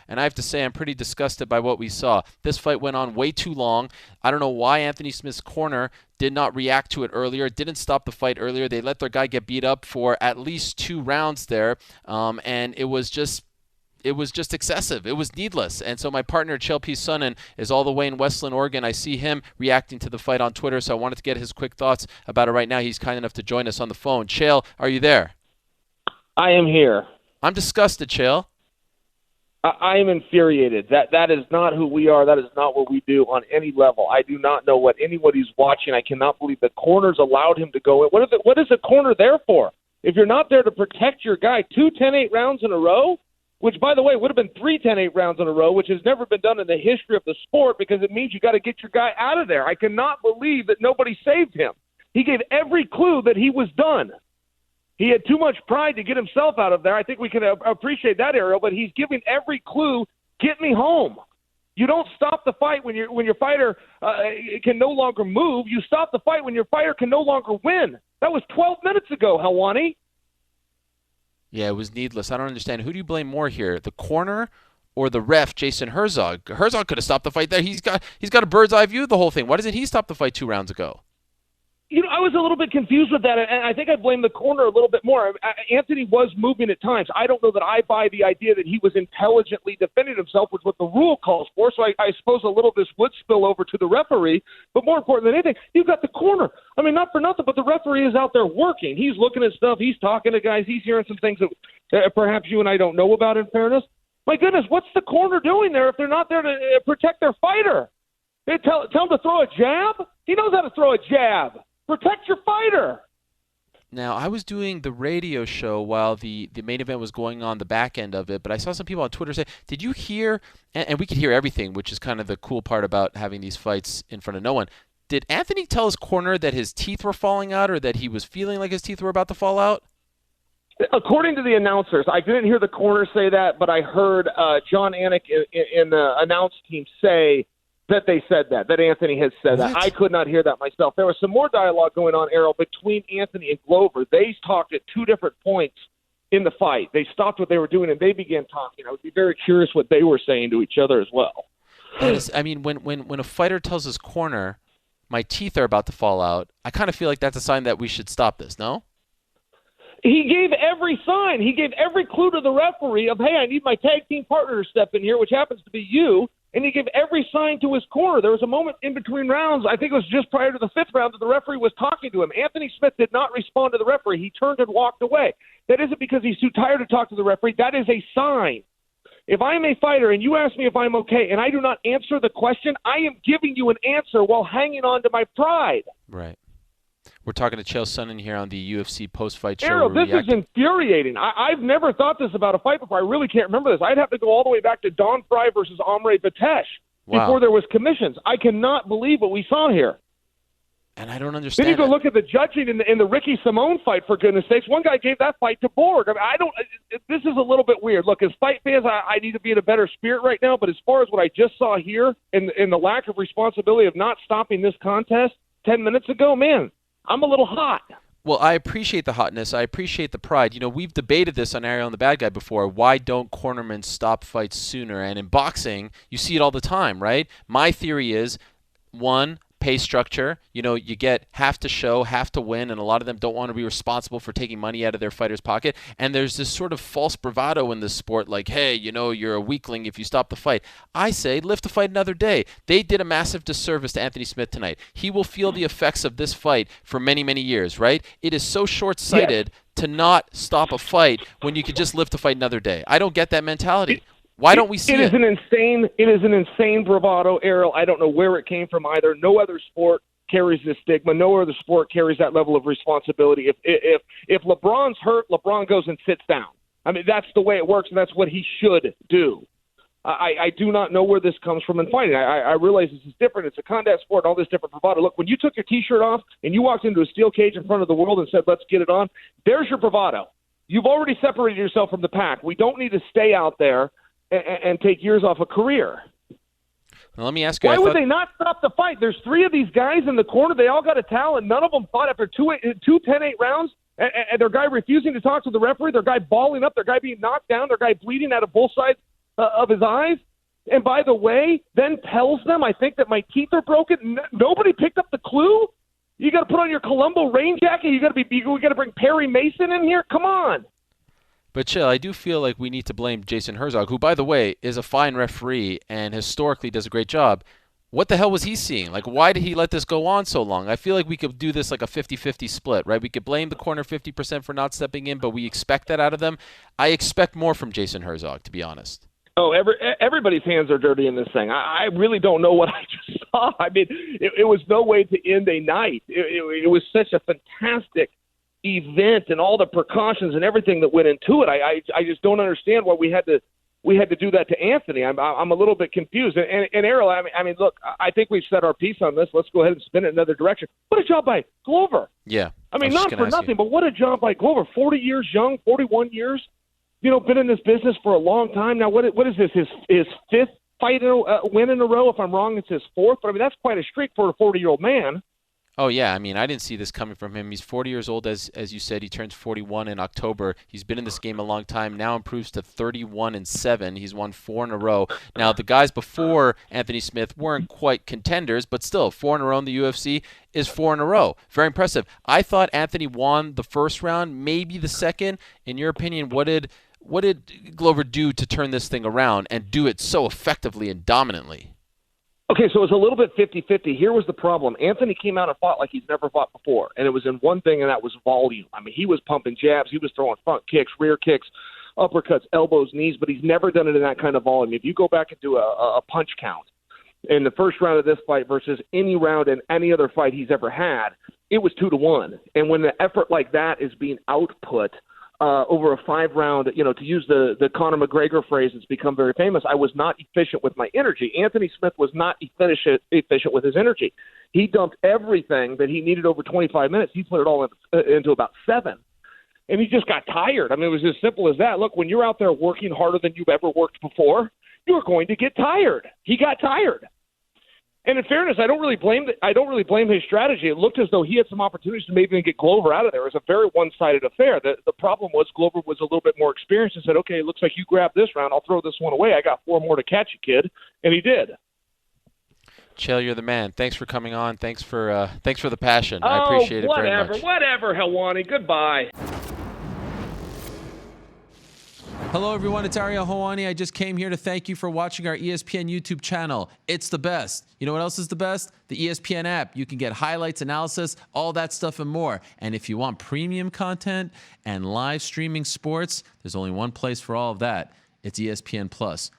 and I have to say I'm pretty disgusted by what we saw. This fight went on way too long. I don't know why Anthony Smith's corner did not react to it earlier, didn't stop the fight earlier. They let their guy get beat up for at least 2 rounds there, and it was just excessive. It was needless. And so my partner, Chael Sonnen, is all the way in Westland, Oregon. I see him reacting to the fight on Twitter, so I wanted to get his quick thoughts about it right now. He's kind enough to join us on the phone. Chael, are you there? I am here. I'm disgusted, Chael. I am infuriated. That is not who we are. That is not what we do on any level. I do not know what anybody's watching. I cannot believe the corners allowed him to go in. What is the corner there for? If you're not there to protect your guy, 2 10-8 rounds in a row, which, by the way, would have been 3 10-8 rounds in a row, which has never been done in the history of the sport because it means you got to get your guy out of there. I cannot believe that nobody saved him. He gave every clue that he was done. He had too much pride to get himself out of there. I think we can appreciate that, Ariel, but he's giving every clue, get me home. You don't stop the fight when your fighter can no longer move. You stop the fight when your fighter can no longer win. That was 12 minutes ago, Helwani. Yeah, it was needless. I don't understand. Who do you blame more here, the corner or the ref, Jason Herzog? Herzog could have stopped the fight there. He's got a bird's eye view of the whole thing. Why doesn't he stop the fight 2 rounds ago? I was a little bit confused with that, and I think I blame the corner a little bit more. Anthony was moving at times. I don't know that I buy the idea that he was intelligently defending himself, which is what the rule calls for, so I suppose a little of this would spill over to the referee. But more important than anything, you've got the corner. I mean, not for nothing, but the referee is out there working. He's looking at stuff. He's talking to guys. He's hearing some things that perhaps you and I don't know about, in fairness. My goodness, what's the corner doing there if they're not there to protect their fighter? They tell him to throw a jab? He knows how to throw a jab. Protect your fighter. Now, I was doing the radio show while the main event was going on, the back end of it, but I saw some people on Twitter say, did you hear, and we could hear everything, which is kind of the cool part about having these fights in front of no one. Did Anthony tell his corner that his teeth were falling out or that he was feeling like his teeth were about to fall out? According to the announcers, I didn't hear the corner say that, but I heard John Anik in the announce team say that they said that Anthony has said What? that. I could not hear that myself. There was some more dialogue going on, Errol, between Anthony and Glover. They talked at 2 different points in the fight. They stopped what they were doing, and they began talking. I would be very curious what they were saying to each other as well. That is, I mean, when a fighter tells his corner, my teeth are about to fall out, I kind of feel like that's a sign that we should stop this, no? He gave every sign. He gave every clue to the referee of, hey, I need my tag team partner to step in here, which happens to be you. And he gave every sign to his corner. There was a moment in between rounds, I think it was just prior to the 5th round, that the referee was talking to him. Anthony Smith did not respond to the referee. He turned and walked away. That isn't because he's too tired to talk to the referee. That is a sign. If I'm a fighter and you ask me if I'm okay and I do not answer the question, I am giving you an answer while hanging on to my pride. Right. We're talking to Chael Sonnen here on the UFC post-fight show. Errol, this is infuriating. I've never thought this about a fight before. I really can't remember this. I'd have to go all the way back to Don Fry versus Amre Batesh before there was commissions. I cannot believe what we saw here. And I don't understand. Then you go look at the judging in the Ricky Simone fight, for goodness sakes. One guy gave that fight to Borg. I mean, this is a little bit weird. Look, as fight fans, I need to be in a better spirit right now, but as far as what I just saw here and the lack of responsibility of not stopping this contest 10 minutes ago, man, I'm a little hot. Well, I appreciate the hotness. I appreciate the pride. You know, we've debated this on Ariel and the Bad Guy before. Why don't cornermen stop fights sooner? And in boxing, you see it all the time, right? My theory is, 1, pay structure. You know, you get half to show, half to win, and a lot of them don't want to be responsible for taking money out of their fighter's pocket. And there's this sort of false bravado in this sport, like, hey, you know, you're a weakling if you stop the fight. I say, live the fight another day. They did a massive disservice to Anthony Smith tonight. He will feel the effects of this fight for many, many years, right? It is so short-sighted to not stop a fight when you could just live the fight another day. I don't get that mentality. Why don't we see it? It is an insane bravado, Ariel. I don't know where it came from either. No other sport carries this stigma. No other sport carries that level of responsibility. If LeBron's hurt, LeBron goes and sits down. I mean, that's the way it works, and that's what he should do. I do not know where this comes from in fighting. I realize this is different. It's a contact sport, all this different bravado. Look, when you took your T-shirt off and you walked into a steel cage in front of the world and said, let's get it on, there's your bravado. You've already separated yourself from the pack. We don't need to stay out there and take years off a career. Now, let me ask you. Why would they not stop the fight? There's 3 of these guys in the corner. They all got a towel, and none of them fought after two 10-8 rounds, and their guy refusing to talk to the referee, their guy balling up, their guy being knocked down, their guy bleeding out of both sides. of his eyes. And by the way, then tells them, I think that my teeth are broken. Nobody picked up the clue. You got to put on your Columbo rain jacket. We got to bring Perry Mason in here. Come on. But Chael, I do feel like we need to blame Jason Herzog, who, by the way, is a fine referee and historically does a great job. What the hell was he seeing? Like, why did he let this go on so long? I feel like we could do this like a 50-50 split, right? We could blame the corner 50% for not stepping in, but we expect that out of them. I expect more from Jason Herzog, to be honest. Oh, everybody's hands are dirty in this thing. I really don't know what I just saw. I mean, it was no way to end a night. It was such a fantastic event and all the precautions and everything that went into it. I just don't understand why we had to do that to Anthony. I'm a little bit confused. And Ariel, I mean, look, I think we've set our piece on this. Let's go ahead and spin it in another direction. What a job by Glover. Yeah. I mean, not for nothing, but what a job by Glover. 40 years young, 41 years. Been in this business for a long time now. What is this? His fifth win in a row? If I'm wrong, it's his fourth. But I mean, that's quite a streak for a 40-year-old man. Oh, yeah. I mean, I didn't see this coming from him. He's 40 years old, as you said. He turns 41 in October. He's been in this game a long time. Now improves to 31-7. He's won 4 in a row. Now, the guys before Anthony Smith weren't quite contenders, but still, 4 in a row in the UFC is 4 in a row. Very impressive. I thought Anthony won the first round, maybe the second. In your opinion, what did Glover do to turn this thing around and do it so effectively and dominantly? Okay, so it was a little bit 50-50. Here was the problem. Anthony came out and fought like he's never fought before, and it was in one thing, and that was volume. I mean, he was pumping jabs. He was throwing front kicks, rear kicks, uppercuts, elbows, knees, but he's never done it in that kind of volume. If you go back and do a punch count in the first round of this fight versus any round in any other fight he's ever had, it was 2-1. And when the effort like that is being output over a 5-round, to use the Conor McGregor phrase that's become very famous, I was not efficient with my energy. Anthony Smith was not efficient with his energy. He dumped everything that he needed over 25 minutes. He put it all into about 7. And he just got tired. I mean, it was as simple as that. Look, when you're out there working harder than you've ever worked before, you're going to get tired. He got tired. And in fairness, I don't really blame his strategy. It looked as though he had some opportunities to maybe even get Glover out of there. It was a very one-sided affair. The problem was Glover was a little bit more experienced and said, okay, it looks like you grabbed this round. I'll throw this one away. I got 4 more to catch you, kid. And he did. Chael, you're the man. Thanks for coming on. Thanks for the passion. I appreciate it very much. Whatever, Helwani. Goodbye. Hello, everyone. It's Ariel Helwani. I just came here to thank you for watching our ESPN YouTube channel. It's the best. You know what else is the best? The ESPN app. You can get highlights, analysis, all that stuff and more. And if you want premium content and live streaming sports, there's only one place for all of that. It's ESPN Plus.